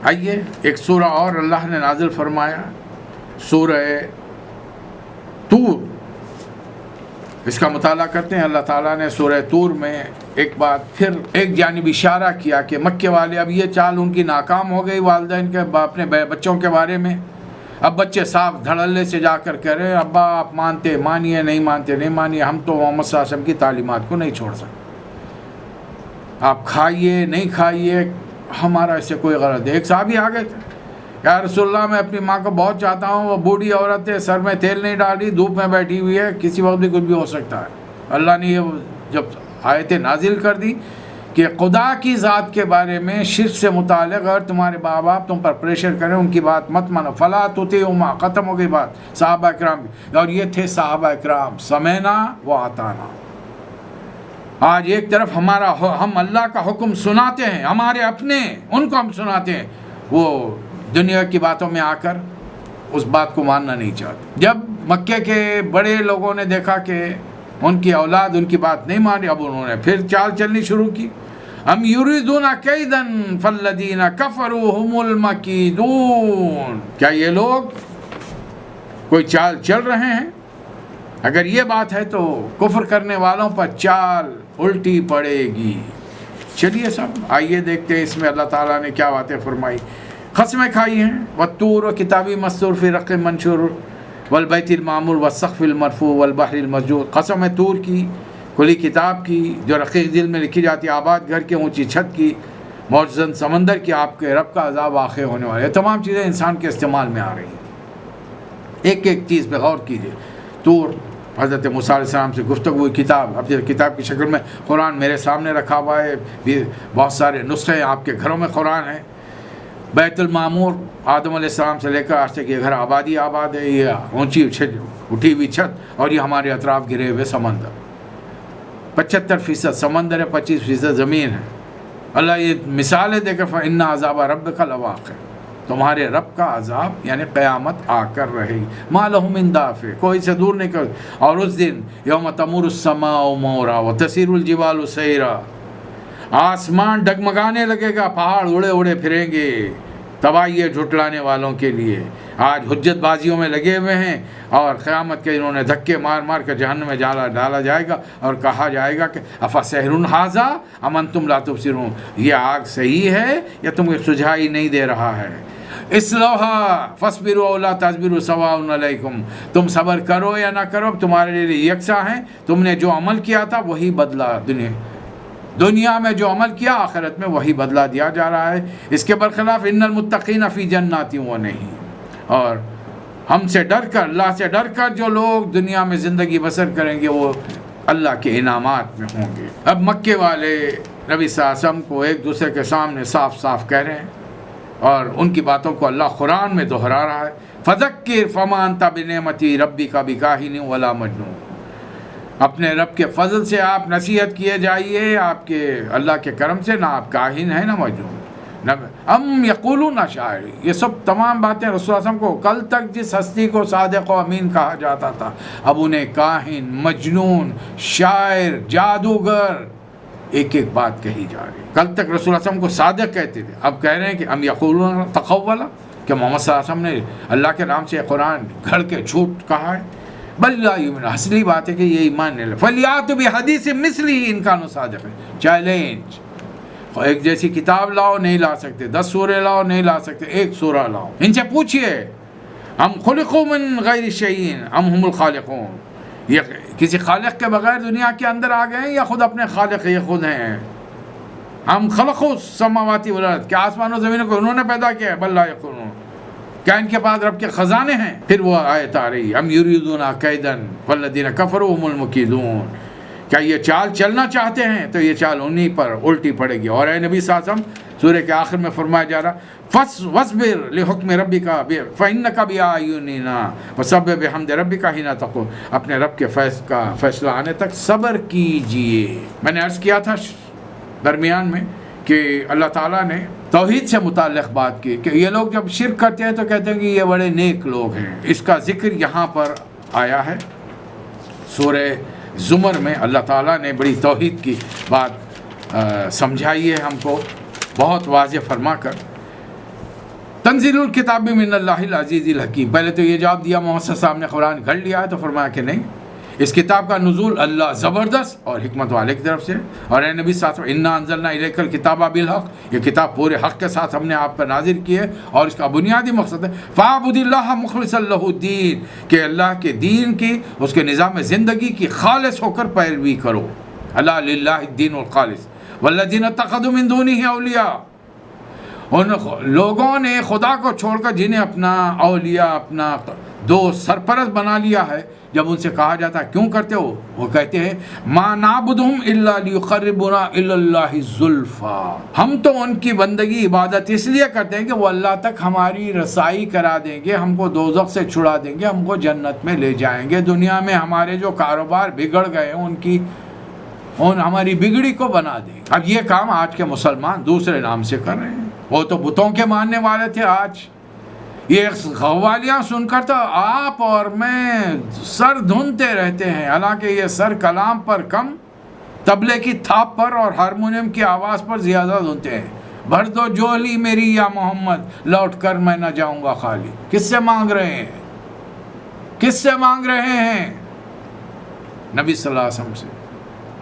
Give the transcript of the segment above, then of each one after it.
آئیے ایک سورہ اور اللہ نے نازل فرمایا، سورہ طور، اس کا مطالعہ کرتے ہیں۔ اللہ تعالیٰ نے سورہ طور میں ایک بات پھر ایک جانب اشارہ کیا کہ مکے والے اب یہ چال ان کی ناکام ہو گئی والدین کے اپنے بچوں کے بارے میں۔ اب بچے صاف دھڑلے سے جا کر کہہ رہے ہیں ابا آپ مانتے مانیے، نہیں مانتے نہیں مانیے، ہم تو محمد صلی اللہ علیہ وسلم کی تعلیمات کو نہیں چھوڑ سکتے، آپ کھائیے نہیں کھائیے ہمارا اس سے کوئی غرض ہے۔ ایک صحابی آ گئے تھے، یا رسول اللہ میں اپنی ماں کو بہت چاہتا ہوں، وہ بوڑھی عورت ہے، سر میں تیل نہیں ڈالی، دھوپ میں بیٹھی ہوئی ہے، کسی وقت بھی کچھ بھی ہو سکتا ہے۔ اللہ نے یہ جب آیتیں نازل کر دی کہ خدا کی ذات کے بارے میں شرک سے متعلق اگر تمہارے ماں باپ تم پر پریشر کریں، ان کی بات مت مانو، فلا تطیعہما، ختم ہو گئی بات صحابہ اکرام کی۔ اور یہ تھے صحابہ اکرام، سمعنا و اطعنا۔ آج ایک طرف ہم اللہ کا حکم سناتے ہیں، ہمارے اپنے ان کو ہم سناتے ہیں، وہ دنیا کی باتوں میں آ کر اس بات کو ماننا نہیں چاہتے۔ جب مکے کے بڑے لوگوں نے دیکھا کہ ان کی اولاد ان کی بات نہیں مانی، اب انہوں نے پھر چال چلنی شروع کی۔ ام یریدون کیدا فالذین کفروا هم المکیدون، کیا یہ لوگ کوئی چال چل رہے ہیں؟ اگر یہ بات ہے تو کفر کرنے والوں پر چال الٹی پڑے گی۔ چلیے سب آئیے دیکھتے ہیں اس میں اللہ تعالیٰ نے کیا باتیں فرمائی۔ قسمیں کھائی ہیں، والطور و کتابی مستور فی رق منشور والبیت المعمور والسقف المرفوع والبحر المسجور، قسم ہے طور کی، کھلی کتاب کی جو رقیق دل میں لکھی جاتی ہے، آباد گھر کے اونچی چھت کی، معجزن سمندر کی، آپ کے رب کا عذاب واقع ہونے والا ہے۔ یہ تمام چیزیں انسان کے استعمال میں آ رہی ہیں، ایک ایک چیز پہ غور کیجیے۔ طور، حضرت موسیٰ علیہ السلام سے گفتگو ہوئی کتاب، اب کتاب کی شکل میں قرآن میرے سامنے رکھا ہوا ہے، بہت سارے نسخے آپ کے گھروں میں قرآن ہے۔ بیت المعمور، آدم علیہ السلام سے لے کر آج تک یہ گھر آباد ہے، یہ اونچی اٹھی ہوئی چھت، اور یہ ہمارے اطراف گرے ہوئے سمندر، 75% سمندر ہے، 25% زمین ہے۔ اللہ یہ مثالیں دے کر فَإِنَّ عَذَابَ رَبِّكَ لَوَاقِعٌ، تمہارے رب کا عذاب یعنی قیامت آ کر رہے گی، مَا لَهُ مِن دَافِعٍ، کوئی سے دور نہیں کر۔ اور اس دن یوم تمور السماء مورا وتسیر الجبال سیرا، آسمان ڈگمگانے لگے گا، پہاڑ اڑے اڑے پھریں گے، تباہی ہے جھٹلانے والوں کے لیے۔ آج حجت بازیوں میں لگے ہوئے ہیں، اور قیامت کے انہوں نے دھکے مار مار کر جہنم میں ڈالا جائے گا، اور کہا جائے گا کہ افسحر ھذا ام انتم لا تبصرون، یہ آگ صحیح ہے یا تمہیں سجھائی نہیں دے رہا ہے۔ اصلوہا فاصبروا او لا تصبروا سواء علیکم، تم صبر کرو یا نہ کرو تمہارے لیے یکساں ہیں، تم نے جو عمل کیا تھا وہی بدلہ دنیا میں جو عمل کیا آخرت میں وہی بدلہ دیا جا رہا ہے۔ اس کے برخلاف ان المتقین فی جنات و نعیم، اور ہم سے ڈر کر، اللہ سے ڈر کر جو لوگ دنیا میں زندگی بسر کریں گے وہ اللہ کے انعامات میں ہوں گے۔ اب مکے والے نبی صلی اللہ علیہ وسلم کو ایک دوسرے کے سامنے صاف صاف کہہ رہے ہیں، اور ان کی باتوں کو اللہ قرآن میں دہرا رہا ہے۔ فذکر فما انت بنعمت ربک بکاہن ولا مجنون، اپنے رب کے فضل سے آپ نصیحت کیے جائیے، آپ کے اللہ کے کرم سے، نہ آپ کاہن ہیں نہ مجنون، نہ ام یقولون شاعر۔ یہ سب تمام باتیں رسول اللہ علیہ وسلم کو کل تک جس ہستی کو صادق و امین کہا جاتا تھا، اب انہیں کاہن، مجنون، شاعر، جادوگر، ایک ایک بات کہی جا رہی ہے۔ کل تک رسول اللہ علیہ وسلم کو صادق کہتے تھے، اب کہہ رہے ہیں کہ ام یقولون تقولا، کہ محمد صلی اللہ علیہ وسلم نے اللہ کے نام سے قرآن گھڑ کے جھوٹ کہا ہے۔ بل لا یؤمنون، اصلی بات ہے کہ یہ ایمان نہیں لے۔ فلیاتوا بحدیث مثلہ ان کانوا صادقین، چیلنج، ایک جیسی کتاب لاؤ نہیں لا سکتے، 10 سورے لاؤ نہیں لا سکتے، ایک سورہ لاؤ۔ ان سے پوچھئے ہم خلقوا من غیر شیء ام هم الخالقون، یہ کسی خالق کے بغیر دنیا کے اندر آ گئے ہیں یا خود اپنے خالق یہ خود ہیں؟ ہم خلقوا السماوات والارض، کیا آسمان و زمین کو انہوں نے پیدا کیا ہے؟ بل لا یقولون، کیا ان کے پاس رب کے خزانے ہیں؟ پھر وہ آیت آ رہی، ام یریدون کیدا فالذین کفروا هم المکیدون، کیا یہ چال چلنا چاہتے ہیں تو یہ چال انہی پر الٹی پڑے گی۔ اور اے نبی صلی اللہ علیہ وسلم، سورہ کے آخر میں فرمایا جا رہا وَاصْبِرْ لِحُکْمِ رَبِّکَ فَإِنَّکَ بِأَعْیُنِنَا وَسَبِّحْ بِحَمْدِ رَبِّکَ حِینَ تَقُومُ، اپنے رب کے فیصلہ آنے تک صبر کیجئے۔ میں نے عرض کیا تھا درمیان میں کہ اللہ تعالیٰ نے توحید سے متعلق بات کی کہ یہ لوگ جب شرک کرتے ہیں تو کہتے ہیں کہ یہ بڑے نیک لوگ ہیں۔ اس کا ذکر یہاں پر آیا ہے سورہ زمر میں، اللہ تعالیٰ نے بڑی توحید کی بات سمجھائی ہے ہم کو بہت واضح فرما کر تنزیل الکتاب من اللہ العزیز الحکیم. پہلے تو یہ جواب دیا محمد صلی اللہ علیہ وسلم نے قرآن گھڑ لیا ہے، تو فرمایا کہ نہیں، اس کتاب کا نزول اللہ زبردست اور حکمت والے کی طرف سے. اور اے نبی صلی اللہ علیہ وسلم انا انزلنا الیک الکتاب بالحق، یہ کتاب پورے حق کے ساتھ ہم نے آپ پر نازل کی ہے، اور اس کا بنیادی مقصد ہے فاعبد اللہ مخلصا لہ الدین، کہ اللہ کے دین کی، اس کے نظام زندگی کی خالص ہو کر پیروی کرو. الا للہ الدین الخالص والذین اتخذوا من دونہ اولیاء، ان لوگوں نے خدا کو چھوڑ کر جنہیں اپنا اولیاء، اپنا دوست، سرپرست بنا لیا ہے، جب ان سے کہا جاتا ہے کیوں کرتے ہو، وہ کہتے ہیں ما نعبدہم الا لیقربونا الی اللہ زلفا، ہم تو ان کی بندگی عبادت اس لیے کرتے ہیں کہ وہ اللہ تک ہماری رسائی کرا دیں گے، ہم کو دوزخ سے چھڑا دیں گے، ہم کو جنت میں لے جائیں گے، دنیا میں ہمارے جو کاروبار بگڑ گئے ہیں ان ہماری بگڑی کو بنا دیں. اب یہ کام آج کے مسلمان دوسرے نام سے کر رہے ہیں. وہ تو بتوں کے ماننے والے تھے، آج یہ قوالیاں سن کر تو آپ اور میں سر دھنتے رہتے ہیں، حالانکہ یہ سر کلام پر کم، طبلے کی تھاپ پر اور ہارمونیم کی آواز پر زیادہ دھنتے ہیں. بھر دو جولی میری یا محمد، لوٹ کر میں نہ جاؤں گا خالی. کس سے مانگ رہے ہیں؟ کس سے مانگ رہے ہیں؟ نبی صلی اللہ علیہ وسلم سے.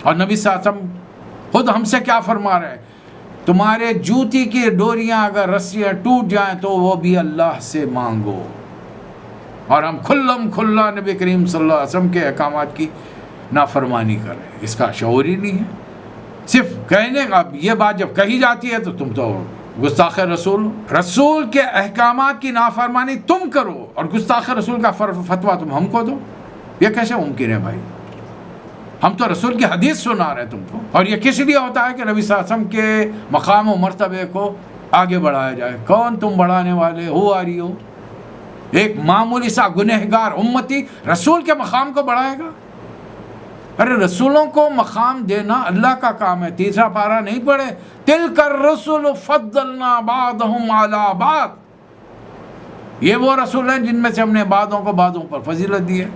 اور نبی صلی اللہ علیہ وسلم خود ہم سے کیا فرما رہے ہیں؟ تمہارے جوتی کی ڈوریاں اگر رسیاں ٹوٹ جائیں تو وہ بھی اللہ سے مانگو. اور ہم کھلا نبی کریم صلی اللہ علیہ وسلم کے احکامات کی نافرمانی کر رہے ہیں. اس کا شعور ہی نہیں ہے. صرف کہنے کا، یہ بات جب کہی جاتی ہے تو تم تو گستاخ رسول، رسول کے احکامات کی نافرمانی تم کرو اور گستاخ رسول کا فتویٰ تم ہم کو دو. یہ کیسے ممکن ہے بھائی؟ ہم تو رسول کی حدیث سنا رہے ہیں تم کو، اور یہ کس لیے ہوتا ہے کہ نبی صلی اللہ علیہ وسلم کے مقام و مرتبے کو آگے بڑھایا جائے. کون تم بڑھانے والے ہو؟ آ رہی ہو ایک معمولی سا گنہگار امتی رسول کے مقام کو بڑھائے گا؟ ارے رسولوں کو مقام دینا اللہ کا کام ہے. تیسرا پارہ نہیں پڑھے؟ تلک الرسل فضلنا بعضهم علی بعض، یہ وہ رسول ہیں جن میں سے ہم نے بعضوں کو بعضوں پر فضیلت دی ہے.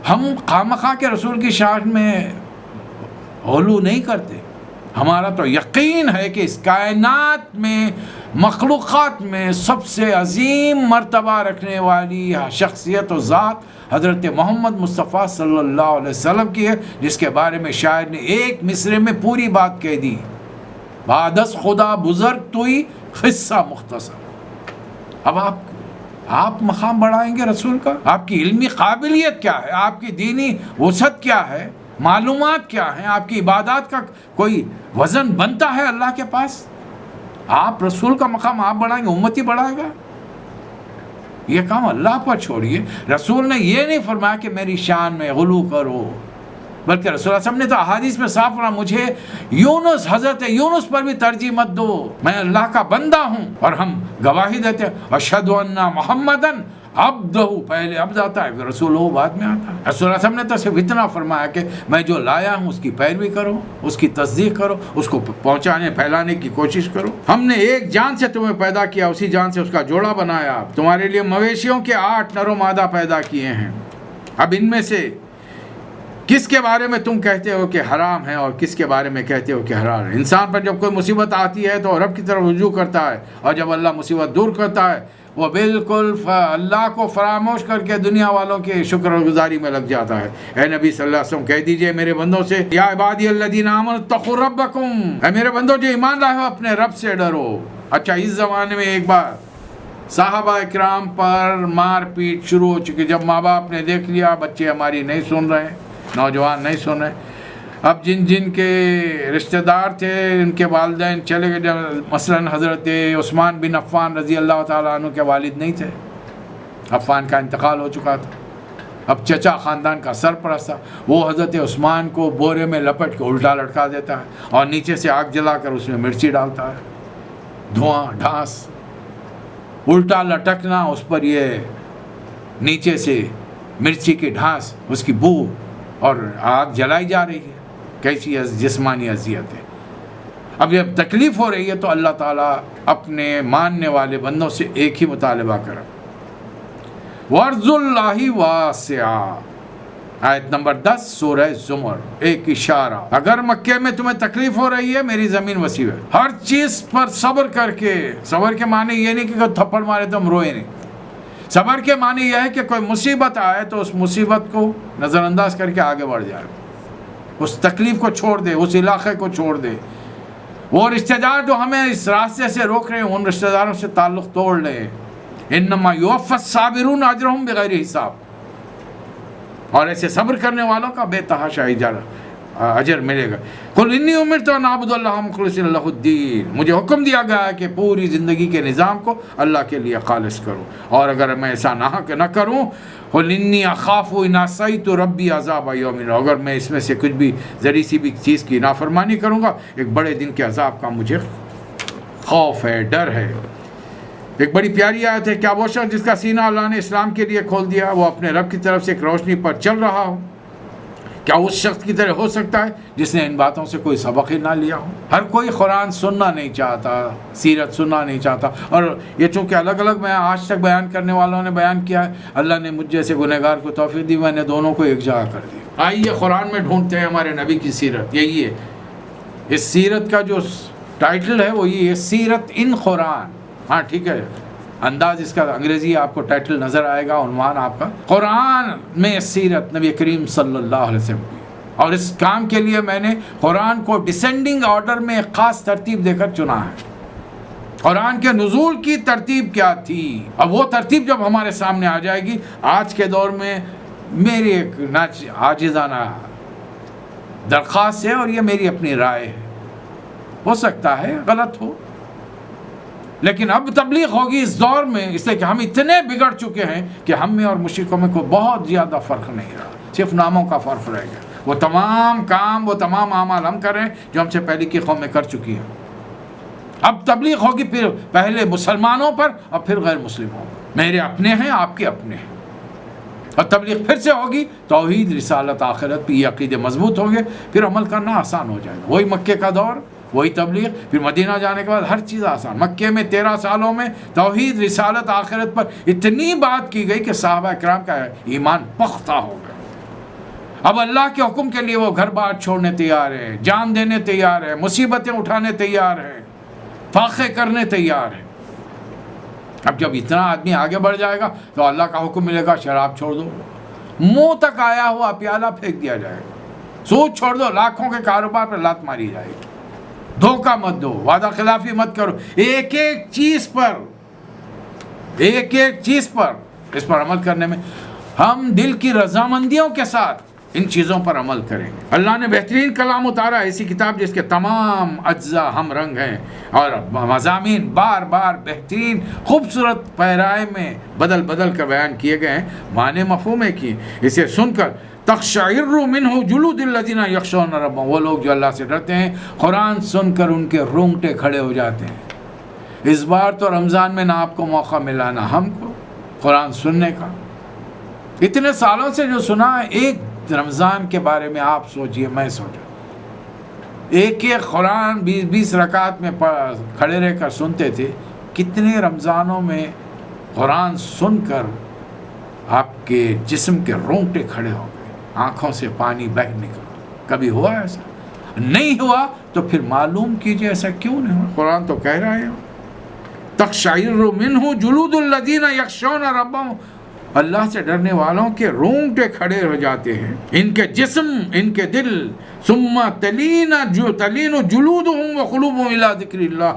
ہم خامخواہ کے رسول کی شان میں غلو نہیں کرتے. ہمارا تو یقین ہے کہ اس کائنات میں، مخلوقات میں سب سے عظیم مرتبہ رکھنے والی شخصیت و ذات حضرت محمد مصطفیٰ صلی اللہ علیہ وسلم کی ہے، جس کے بارے میں شاعر نے ایک مصرے میں پوری بات کہہ دی. بعد از خدا بزرگ توئی قصہ مختصر. اب آپ مقام بڑھائیں گے رسول کا؟ آپ کی علمی قابلیت کیا ہے؟ آپ کی دینی وسعت کیا ہے؟ معلومات کیا ہیں؟ آپ کی عبادات کا کوئی وزن بنتا ہے اللہ کے پاس؟ آپ رسول کا مقام آپ بڑھائیں گے، امتی بڑھائے گا؟ یہ کام اللہ پر چھوڑیے. رسول نے یہ نہیں فرمایا کہ میری شان میں غلو کرو، بلکہ رسول اللہ صلی اللہ علیہ وسلم نے تو احادیث میں صاف فرمایا مجھے یونس، حضرت یونس پر بھی ترجیح مت دو، میں اللہ کا بندہ ہوں. اور ہم گواہی دیتے ہیں اشہد ان محمدن عبدہ، پہلے عبد آتا ہے پھر رسول ہو بعد میں آتا ہے. رسول اللہ صلی اللہ علیہ وسلم نے تو صرف اتنا فرمایا کہ میں جو لایا ہوں اس کی پیروی کرو، اس کی تصدیق کرو، اس کو پہنچانے پھیلانے کی کوشش کرو. ہم نے ایک جان سے تمہیں پیدا کیا، اسی جان سے اس کا جوڑا بنایا، تمہارے لیے مویشیوں کے 8 نر و مادہ پیدا کیے ہیں. اب ان میں سے کس کے بارے میں تم کہتے ہو کہ حرام ہے اور کس کے بارے میں کہتے ہو کہ حلال ہے؟ انسان پر جب کوئی مصیبت آتی ہے تو رب کی طرف رجوع کرتا ہے، اور جب اللہ مصیبت دور کرتا ہے وہ بالکل اللہ کو فراموش کر کے دنیا والوں کے شکر گزاری میں لگ جاتا ہے. اے نبی صلی اللہ علیہ وسلم کہہ دیجئے میرے بندوں سے، یا عبادی الذین آمنوا اتقوا ربکم، اے میرے بندوں جو ایمان لائے ہو اپنے رب سے ڈرو. اچھا، اس زمانے میں ایک بار صحابہ اکرام پر مار پیٹ شروع ہو چکی. جب ماں باپ نے دیکھ لیا بچے ہماری نہیں سن رہے، نوجوان نہیں سن رہے، اب جن کے رشتہ دار تھے ان کے والدین چلے گئے. مثلا حضرت عثمان بن عفان رضی اللہ تعالیٰ عنہ کے والد نہیں تھے، عفان کا انتقال ہو چکا تھا. اب چچا خاندان کا سرپرست تھا، وہ حضرت عثمان کو بورے میں لپٹ کے الٹا لٹکا دیتا ہے اور نیچے سے آگ جلا کر اس میں مرچی ڈالتا ہے. دھواں ڈھانس، الٹا لٹکنا، اس پر یہ نیچے سے مرچی کی ڈھانس، اس کی بو، اور آگ جلائی جا رہی ہے. کیسی جسمانی اذیت ہے. اب جب تکلیف ہو رہی ہے تو اللہ تعالیٰ اپنے ماننے والے بندوں سے ایک ہی مطالبہ کرا، وَأَرْضُ اللَّهِ وَاسِعَةٌ، آیت نمبر 10 سورہ زمر. ایک اشارہ, اگر مکے میں تمہیں تکلیف ہو رہی ہے, میری زمین وسیع ہے, ہر چیز پر صبر کر کے. صبر کے معنی یہ نہیں کہ کوئی تھپڑ مارے تو ہم روئے نہیں. صبر کے معنی یہ ہے کہ کوئی مصیبت آئے تو اس مصیبت کو نظر انداز کر کے آگے بڑھ جائے, اس تکلیف کو چھوڑ دے, اس علاقے کو چھوڑ دے. وہ رشتہ دار جو ہمیں اس راستے سے روک رہے ہیں, ان رشتہ داروں سے تعلق توڑ لیں. انما یوفی الصابرون اجرهم بغیر حساب. اور ایسے صبر کرنے والوں کا بے تحاشا اجر ملے گا. قل انی امرت ان اعبد اللہ مخلصا لہ الدین. مجھے حکم دیا گیا ہے کہ پوری زندگی کے نظام کو اللہ کے لیے خالص کروں, اور اگر میں ایسا نہ کروں, قل انی اخاف ان عصیت ربی عذاب یوم. اگر میں اس میں سے کچھ بھی ذری سی بھی چیز کی نافرمانی کروں گا, ایک بڑے دن کے عذاب کا مجھے خوف ہے, ڈر ہے. ایک بڑی پیاری آیت ہے, کیا وہ شخص جس کا سینہ اللہ نے اسلام کے لیے کھول دیا, وہ اپنے رب کی طرف سے ایک روشنی پر چل رہا ہو؟ کیا اس شخص کی طرح ہو سکتا ہے جس نے ان باتوں سے کوئی سبق ہی نہ لیا ہو؟ ہر کوئی قرآن سننا نہیں چاہتا, سیرت سننا نہیں چاہتا. اور یہ چونکہ الگ الگ میں آج تک بیان کرنے والوں نے بیان کیا ہے, اللہ نے مجھ جیسے گنہگار کو توفیق دی, میں نے دونوں کو ایک جگہ کر دیا. آئیے قرآن میں ڈھونڈتے ہیں ہمارے نبی کی سیرت. یہی ہے اس سیرت کا جو ٹائٹل ہے, وہ یہ ہے, سیرت ان قرآن. ہاں ٹھیک ہے, انداز اس کا انگریزی آپ کو ٹائٹل نظر آئے گا, عنوان آپ کا قرآن میں سیرت نبی کریم صلی اللہ علیہ وسلم کی. اور اس کام کے لیے میں نے قرآن کو ڈسینڈنگ آرڈر میں ایک خاص ترتیب دے کر چنا ہے. قرآن کے نزول کی ترتیب کیا تھی, اب وہ ترتیب جب ہمارے سامنے آ جائے گی. آج کے دور میں میری ایک عاجزانہ درخواست ہے, اور یہ میری اپنی رائے ہے, ہو سکتا ہے غلط ہو, لیکن اب تبلیغ ہوگی اس دور میں, اس لیے کہ ہم اتنے بگڑ چکے ہیں کہ ہم میں اور مشرکوں میں کوئی بہت زیادہ فرق نہیں رہا, صرف ناموں کا فرق رہ گیا. وہ تمام کام, وہ تمام اعمال ہم کریں جو ہم سے پہلے کی قومیں کر چکی ہیں. اب تبلیغ ہوگی پھر پہلے مسلمانوں پر اور پھر غیر مسلموں پر. میرے اپنے ہیں, آپ کے اپنے ہیں. اور تبلیغ پھر سے ہوگی توحید, رسالت, آخرت پہ یہ عقیدے مضبوط ہوں گے, پھر عمل کرنا آسان ہو جائے گا. وہی مکے کا دور, وہی تبلیغ. پھر مدینہ جانے کے بعد ہر چیز آسان. مکے میں 13 سالوں میں توحید, رسالت, آخرت پر اتنی بات کی گئی کہ صحابہ کرام کا ایمان پختہ ہو گیا. اب اللہ کے حکم کے لیے وہ گھر بار چھوڑنے تیار ہیں, جان دینے تیار ہیں, مصیبتیں اٹھانے تیار ہیں, فاقے کرنے تیار ہیں. اب جب اتنا آدمی آگے بڑھ جائے گا تو اللہ کا حکم ملے گا, شراب چھوڑ دو, منہ تک آیا ہوا پیالہ پھینک دیا جائے گا. سود چھوڑ دو, لاکھوں کے کاروبار پر لات ماری جائے گی. دھوکہ مت دو, وعدہ خلافی مت کرو. ایک ایک چیز پر اس پر عمل کرنے میں ہم دل کی رضامندیوں کے ساتھ ان چیزوں پر عمل کریں گے. اللہ نے بہترین کلام اتارا, ایسی کتاب جس کے تمام اجزاء ہم رنگ ہیں اور مضامین بار بار بہترین خوبصورت پیرائے میں بدل بدل کر بیان کیے گئے ہیں, معنی مفہوم ہے کی. اسے سن کر تقشعر منہ جلود الذین یخشون ربهم, وہ لوگ جو اللہ سے ڈرتے ہیں, قرآن سن کر ان کے رونگٹے کھڑے ہو جاتے ہیں. اس بار تو رمضان میں نہ آپ کو موقع ملا نہ ہم کو قرآن سننے کا. اتنے سالوں سے جو سنا, ایک رمضان کے بارے میں آپ سوچئے, میں سوچا, ایک ایک قرآن 20 رکعت میں کھڑے رہ کر سنتے تھے. کتنے رمضانوں میں قرآن سن کر آپ کے جسم کے رونگٹے کھڑے ہو گئے, آنکھوں سے پانی بہہ نکلا. کبھی ہوا ایسا؟ نہیں ہوا تو پھر معلوم کیجئے ایسا کیوں نہیں ہوا. قرآن تو کہہ رہا ہے تقشعر منہ جلود الذین یخشون ربهم, اللہ سے ڈرنے والوں کے رونگٹے کھڑے ہو جاتے ہیں, ان کے جسم, ان کے دل. ثم تلین جلودهم وقلوبهم الی ذکر اللہ,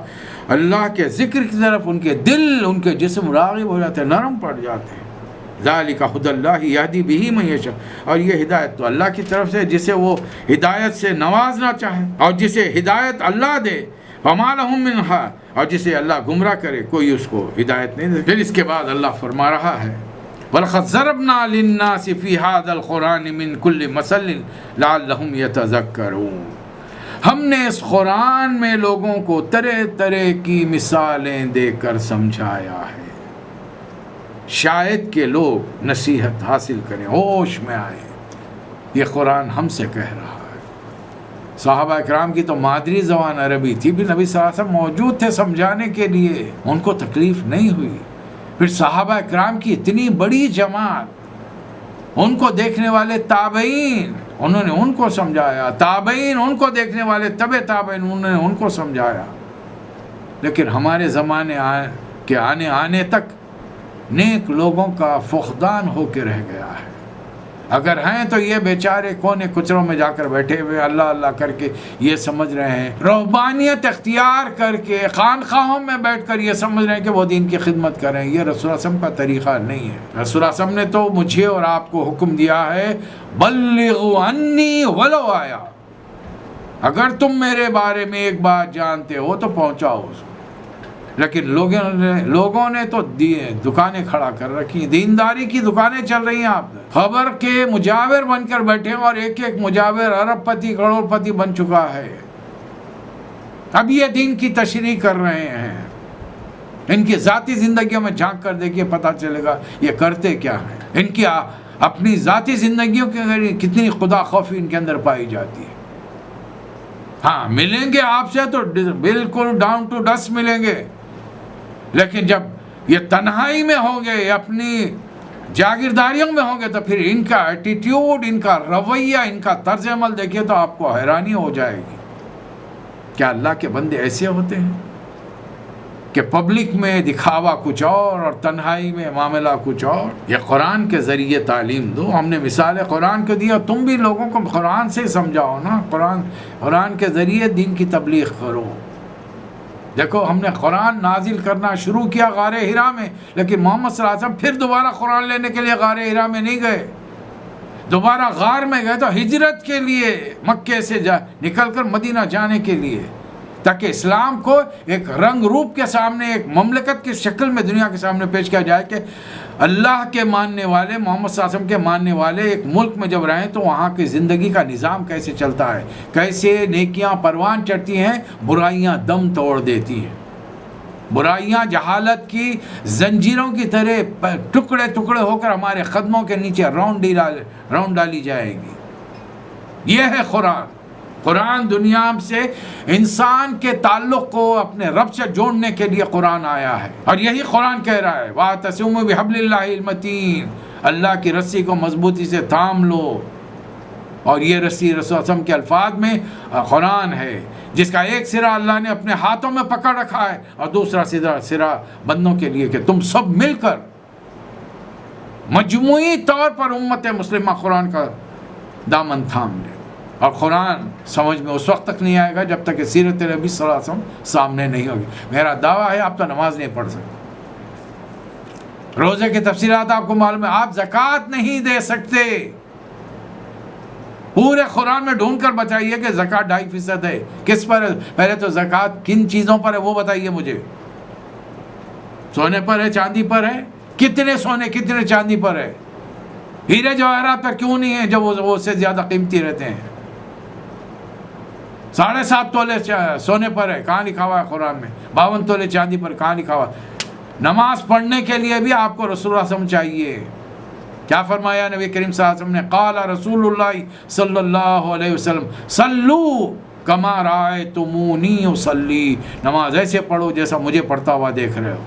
اللہ کے ذکر کی طرف ان کے دل, ان کے جسم راغب ہو جاتے ہیں, نرم پڑ جاتے ہیں. ذالک ھدی اللہ یہدی بہ من یشاء, اور یہ ہدایت تو اللہ کی طرف سے جسے وہ ہدایت سے نوازنا چاہے, اور جسے ہدایت اللہ دے. وما لہم من ہاد, اور جسے اللہ گمراہ کرے کوئی اس کو ہدایت نہیں دے. پھر اس کے بعد اللہ فرما رہا ہے وَلَقَدْ ضَرَبْنَا لِلنَّاسِ فِي هَذَا الْقُرْآنِ مِنْ كُلِّ مَثَلٍ لَعَلَّهُمْ يَتَذَكَّرُونَ, ہم نے اس قرآن میں لوگوں کو طرح طرح کی مثالیں دے کر سمجھایا ہے, شاید کہ لوگ نصیحت حاصل کریں, ہوش میں آئیں. یہ قرآن ہم سے کہہ رہا ہے. صحابہ اکرام کی تو مادری زبان عربی تھی, بھی نبی صلی اللہ علیہ وسلم موجود تھے سمجھانے کے لیے, ان کو تکلیف نہیں ہوئی. پھر صحابہ اکرام کی اتنی بڑی جماعت ان کو دیکھنے والے تابعین انہوں نے ان کو سمجھایا، تابعین ان کو دیکھنے والے تابعین انہوں نے ان کو سمجھایا. لیکن ہمارے زمانے کے آنے تک نیک لوگوں کا فقدان ہو کے رہ گیا ہے. اگر ہیں تو یہ بیچارے کونے کچروں میں جا کر بیٹھے ہوئے اللہ اللہ کر کے یہ سمجھ رہے ہیں، رہبانیت اختیار کر کے خانقاہوں میں بیٹھ کر یہ سمجھ رہے ہیں کہ وہ دین کی خدمت کریں. یہ رسول اللہ صلی اللہ علیہ وسلم کا طریقہ نہیں ہے. رسول اللہ صلی اللہ علیہ وسلم نے تو مجھے اور آپ کو حکم دیا ہے بلغوا عنی ولو آیا، اگر تم میرے بارے میں ایک بات جانتے ہو تو پہنچاؤ اس کو. لیکن لوگوں نے تو دکانیں کھڑا کر رکھی، دینداری کی دکانیں چل رہی ہیں. آپ خبر کے مجاور بن کر بیٹھے ہیں اور ایک ایک مجاور ارب پتی کروڑ پتی بن چکا ہے. اب یہ دین کی تشریح کر رہے ہیں. ان کی ذاتی زندگیوں میں جھانک کر دیکھیے، پتہ چلے گا یہ کرتے کیا ہیں. ان کی اپنی ذاتی زندگیوں کے کتنی خدا خوفی ان کے اندر پائی جاتی ہے. ہاں ملیں گے آپ سے تو بالکل ڈاؤن ٹو ڈسٹ ملیں گے، لیکن جب یہ تنہائی میں ہوں گے، اپنی جاگیرداریوں میں ہوں گے، تو پھر ان کا ایٹیٹیوڈ، ان کا رویہ، ان کا طرز عمل دیکھیے تو آپ کو حیرانی ہو جائے گی. کیا اللہ کے بندے ایسے ہوتے ہیں کہ پبلک میں دکھاوا کچھ اور تنہائی میں معاملہ کچھ اور؟ یہ قرآن کے ذریعے تعلیم دو. ہم نے مثال قرآن کو دیا، تم بھی لوگوں کو قرآن سے سمجھاؤ نا. قرآن کے ذریعے دین کی تبلیغ کرو. دیکھو ہم نے قرآن نازل کرنا شروع کیا غار حرا میں، لیکن محمد صلی اللہ علیہ وسلم پھر دوبارہ قرآن لینے کے لیے غار حرا میں نہیں گئے، دوبارہ غار میں گئے تو ہجرت کے لیے، مکے سے نکل کر مدینہ جانے کے لیے، تاکہ اسلام کو ایک رنگ روپ کے سامنے، ایک مملکت کی شکل میں دنیا کے سامنے پیش کیا جائے کہ اللہ کے ماننے والے، محمد صلی اللہ علیہ وسلم کے ماننے والے ایک ملک میں جب رہیں تو وہاں کی زندگی کا نظام کیسے چلتا ہے، کیسے نیکیاں پروان چڑھتی ہیں، برائیاں دم توڑ دیتی ہیں، برائیاں جہالت کی زنجیروں کی طرح ٹکڑے ٹکڑے ہو کر ہمارے قدموں کے نیچے راؤنڈ ڈالی جائے گی. یہ ہے قرآن. قرآن دنیا سے انسان کے تعلق کو اپنے رب سے جوڑنے کے لیے قرآن آیا ہے، اور یہی قرآن کہہ رہا ہے وَاعْتَصِمُوا بِحَبْلِ اللَّهِ الْمَتِينِ، اللہ کی رسی کو مضبوطی سے تھام لو. اور یہ رسی رسول اللہ علیہ وسلم کے الفاظ میں قرآن ہے، جس کا ایک سرا اللہ نے اپنے ہاتھوں میں پکڑ رکھا ہے اور دوسرا سرا بندوں کے لیے کہ تم سب مل کر مجموعی طور پر امت مسلمہ قرآن کا دامن تھام لے. اور قرآن سمجھ میں اس وقت تک نہیں آئے گا جب تک کہ سیرت نبی صلی اللہ علیہ وسلم سامنے نہیں ہوگی. میرا دعویٰ ہے آپ تو نماز نہیں پڑھ سکتے، روزے کی تفصیلات آپ کو معلوم ہے، آپ زکوٰۃ نہیں دے سکتے. پورے قرآن میں ڈھونڈ کر بتائیے کہ زکوٰۃ 2.5% ہے. کس پر ہے؟ پہلے تو زکوٰۃ کن چیزوں پر ہے وہ بتائیے مجھے. سونے پر ہے، چاندی پر ہے؟ کتنے سونے کتنے چاندی پر ہے؟ ہیرے جواہرات پر کیوں نہیں ہے جب وہ سے زیادہ قیمتی رہتے ہیں؟ 7.5 تولے سونے پر ہے، کہاں لکھا ہوا ہے قرآن میں؟ 52 تولے چاندی پر کہاں لکھا ہوا؟ نماز پڑھنے کے لیے بھی آپ کو رسول اللہ صلی اللہ علیہ وسلم چاہیے. کیا فرمایا نبی کریم صلی اللہ علیہ وسلم نے؟ قال رسول اللہ صلی اللہ علیہ وسلم صلو کما رأیتمونی اصلی، نماز ایسے پڑھو جیسا مجھے پڑھتا ہوا دیکھ رہے ہو.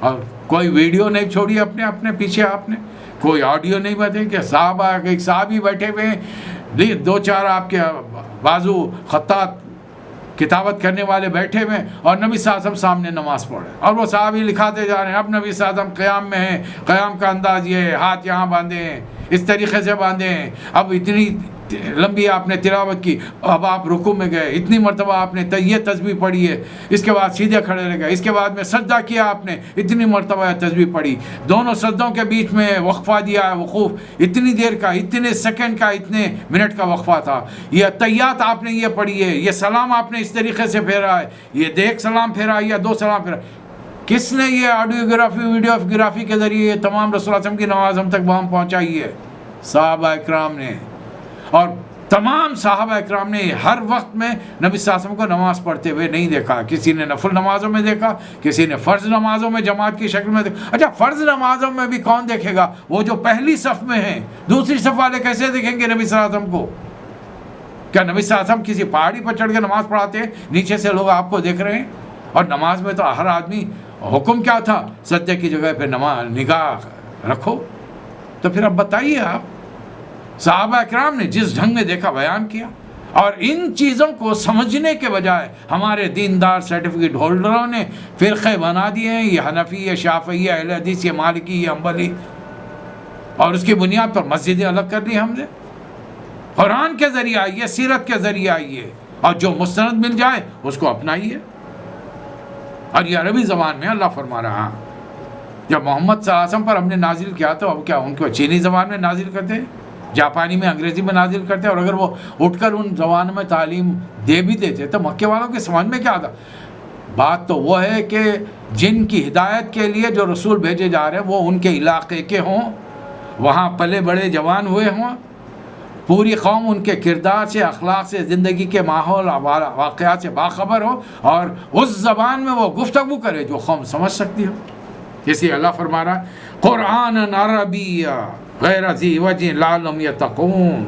اور کوئی ویڈیو نہیں چھوڑی اپنے پیچھے، آپ نے کوئی آڈیو نہیں بتے کہ صحابہ ایک صحابی بیٹھے ہوئے ہیں، 2-4 آپ کے بازو خطاط کتابت کرنے والے بیٹھے ہوئے اور نبی صلی اللہ علیہ وسلم سامنے نماز پڑھے اور وہ صحابی لکھاتے جا رہے ہیں. اب نبی صلی اللہ علیہ وسلم قیام میں ہیں، قیام کا انداز یہ ہے، ہاتھ یہاں باندھے ہیں، اس طریقے سے باندھے ہیں. اب اتنی لمبی آپ نے تلاوت کی، اب آپ رکوع میں گئے، اتنی مرتبہ آپ نے یہ تسبیح پڑھی ہے، اس کے بعد سیدھے کھڑے رہ گئے، اس کے بعد میں سجدہ کیا، آپ نے اتنی مرتبہ تسبیح پڑھی، دونوں سجدوں کے بیچ میں وقفہ دیا ہے، وقوف اتنی دیر کا، اتنے سیکنڈ کا، اتنے منٹ کا وقفہ تھا. یہ تحیات آپ نے یہ پڑھی ہے، یہ سلام آپ نے اس طریقے سے پھیرا ہے، یہ ایک سلام پھیرا یا 2 سلام پھیرا. کس نے یہ آڈیوگرافی ویڈیوگرافی کے ذریعے یہ تمام رسول اللہ صلی اللہ علیہ وسلم کی نماز ہم تک وہاں پہنچائی ہے؟ صحابہ اکرام نے. اور تمام صحابہ اکرام نے ہر وقت میں نبی صلی اللہ علیہ وسلم کو نماز پڑھتے ہوئے نہیں دیکھا. کسی نے نفل نمازوں میں دیکھا، کسی نے فرض نمازوں میں جماعت کی شکل میں دیکھا. اچھا فرض نمازوں میں بھی کون دیکھے گا؟ وہ جو پہلی صف میں ہیں. دوسری صف والے کیسے دیکھیں گے نبی صلی اللہ علیہ وسلم کو؟ کیا نبی صلی اللہ علیہ وسلم کسی پہاڑی پر چڑھ کے نماز پڑھاتے ہیں، نیچے سے لوگ آپ کو دیکھ رہے ہیں؟ اور نماز میں تو ہر آدمی، حکم کیا تھا؟ سجدے کی جگہ پہ نگاہ رکھو. تو پھر اب بتائیے آپ، صحابہ اکرام نے جس ڈھنگ میں دیکھا بیان کیا، اور ان چیزوں کو سمجھنے کے بجائے ہمارے دیندار سرٹیفکیٹ ہولڈروں نے فرقے بنا دیے ہیں، یہ حنفی، یہ شافعی، یہ اہل حدیث، یہ مالکی، یہ حنبلی، اور اس کی بنیاد پر مسجدیں الگ کر دی ہم نے۔ قرآن کے ذریعے آئیے، سیرت کے ذریعے آئیے، اور جو مستند مل جائے اس کو اپنائیے۔ اور یہ عربی زبان میں اللہ فرما رہا، جب محمد صلی اللہ علیہ وسلم پر ہم نے نازل کیا تو اب کیا ان کو چینی زبان میں نازل کرتے، جاپانی میں، انگریزی میں نازل کرتے، اور اگر وہ اٹھ کر ان زبانوں میں تعلیم دے بھی دیتے تو مکے والوں کے سمجھ میں کیا آتا؟ بات تو وہ ہے کہ جن کی ہدایت کے لیے جو رسول بھیجے جا رہے ہیں وہ ان کے علاقے کے ہوں، وہاں پلے بڑے جوان ہوئے ہوں، پوری قوم ان کے کردار سے، اخلاق سے، زندگی کے ماحول واقعات سے باخبر ہو، اور اس زبان میں وہ گفتگو کرے جو قوم سمجھ سکتی ہو۔ اسی اللہ فرما رہا ہے قرآن عربی غیر ذی وجہ لعلہم یتقون،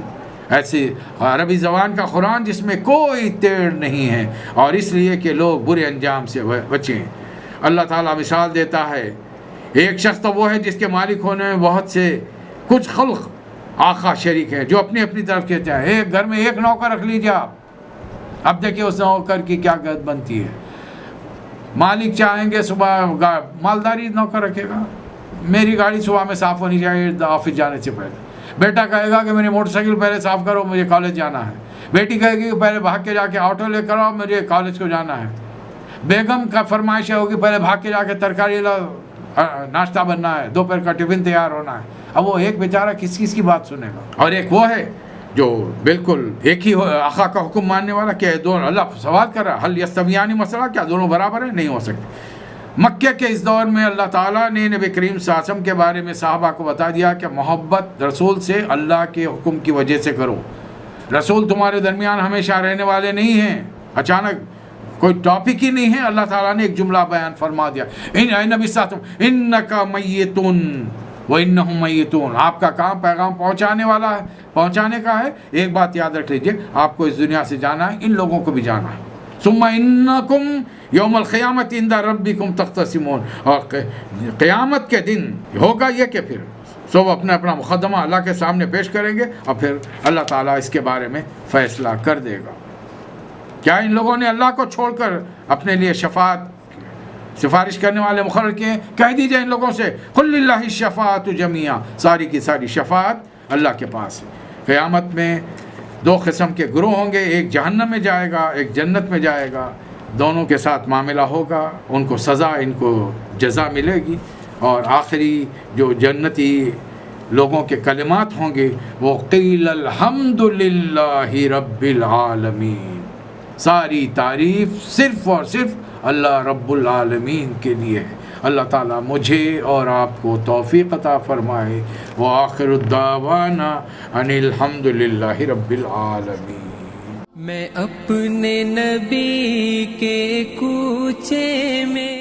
ایسی عربی زبان کا قرآن جس میں کوئی تیڑ نہیں ہے، اور اس لیے کہ لوگ برے انجام سے بچیں۔ اللہ تعالیٰ مثال دیتا ہے، ایک شخص تو وہ ہے جس کے مالک ہونے میں بہت سے کچھ خلق آقا شریک ہیں جو اپنی اپنی طرف کہتے ہیں۔ ایک گھر میں ایک نوکر رکھ لیجیے آپ، اب دیکھیے اس نوکر کی کیا قد بنتی ہے۔ مالک چاہیں گے صبح مالداری نوکر رکھے گا، میری گاڑی صبح میں صاف ہونی چاہیے آفس جانے سے پہلے، بیٹا کہے گا کہ میری موٹر سائیکل پہلے صاف کرو مجھے کالج جانا ہے، بیٹی کہے گی کہ پہلے بھاگ کے جا کے آٹو لے کر آؤ مجھے کالج کو جانا ہے، بیگم کا فرمائش ہوگی پہلے بھاگ کے جا کے ترکاری لاؤ ناشتہ بننا ہے، دوپہر کا ٹفن تیار ہونا ہے۔ اب وہ ایک بیچارہ کس کی بات سنے گا؟ اور ایک وہ ہے جو بالکل ایک ہی آقا کا حکم ماننے والا، کہ دونوں، اللہ سوال کر رہا حل یستویان مسئلہ، کیا دونوں برابر ہیں؟ نہیں ہو سکتے۔ مکہ کے اس دور میں اللہ تعالیٰ نے نبی کریم صلی اللہ علیہ وسلم کے بارے میں صحابہ کو بتا دیا کہ محبت رسول سے اللہ کے حکم کی وجہ سے کرو، رسول تمہارے درمیان ہمیشہ رہنے والے نہیں ہیں، اچانک کوئی ٹاپک ہی نہیں ہے، اللہ تعالیٰ نے ایک جملہ بیان فرما دیا، اے نبی صلی اللہ علیہ وسلم انکا میتون وَإِنَّهُمْ مَيِّتُونَ، آپ کا کام پیغام پہنچانے والا ہے، پہنچانے کا ہے۔ ایک بات یاد رکھ لیجئے، آپ کو اس دنیا سے جانا ہے، ان لوگوں کو بھی جانا ہے۔ ثُمَّ إِنَّكُمْ يَوْمَ الْقِيَامَةِ عِنْدَ رَبِّكُمْ تَخْتَصِمُونَ، اور قیامت کے دن ہوگا یہ کہ پھر سب اپنا مقدمہ اللہ کے سامنے پیش کریں گے، اور پھر اللہ تعالیٰ اس کے بارے میں فیصلہ کر دے گا۔ کیا ان لوگوں نے اللہ کو چھوڑ کر اپنے لیے سفارش کرنے والے مقرر کیے؟ کہہ دیجئے ان لوگوں سے قل للہ الشفاعۃ جمیعا، ساری کی ساری شفاعت اللہ کے پاس ہے۔ قیامت میں دو قسم کے گروہ ہوں گے، ایک جہنم میں جائے گا، ایک جنت میں جائے گا، دونوں کے ساتھ معاملہ ہوگا، ان کو سزا، ان کو جزا ملے گی، اور آخری جو جنتی لوگوں کے کلمات ہوں گے وہ قیل الحمد للہ رب العالمین، ساری تعریف صرف اور صرف اللہ رب العالمین کے لیے ہے۔ اللہ تعالیٰ مجھے اور آپ کو توفیق عطا فرمائے۔ وآخر الدعوانا ان الحمد للہ رب العالمین۔ میں اپنے نبی کے کوچے میں